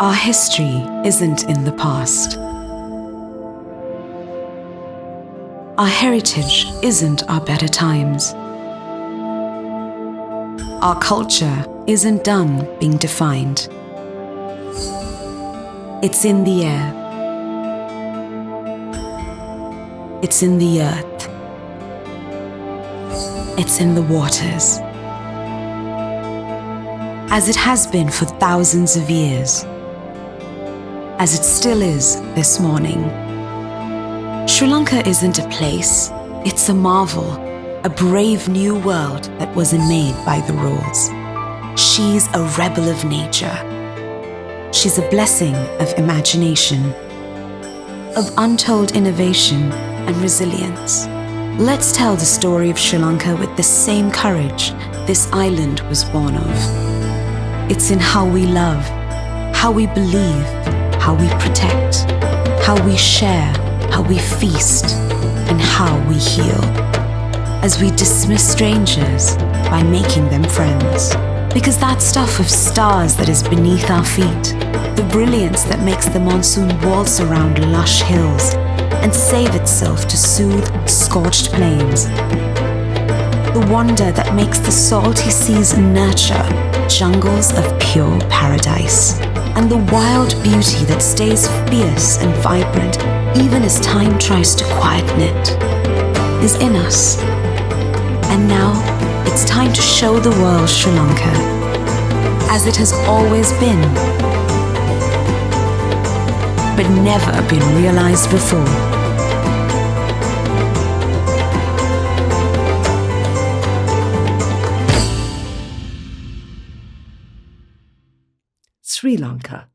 Our history isn't in the past. Our heritage isn't our better times. Our culture isn't done being defined. It's in the air. It's in the earth. It's in the waters. As it has been for thousands of years. As it still is this morning. Sri Lanka isn't a place, it's a marvel, a brave new world that wasn't made by the rules. She's a rebel of nature. She's a blessing of imagination, of untold innovation and resilience. Let's tell the story of Sri Lanka with the same courage this island was born of. It's in how we love, how we believe, how we protect, how we share, how we feast, and how we heal. As we dismiss strangers by making them friends. Because that stuff of stars that is beneath our feet, the brilliance that makes the monsoon waltz around lush hills and save itself to soothe scorched plains. The wonder that makes the salty seas nurture jungles of pure paradise. And the wild beauty that stays fierce and vibrant even as time tries to quieten it is in us. And now it's time to show the world Sri Lanka as it has always been, but never been realized before. Sri Lanka.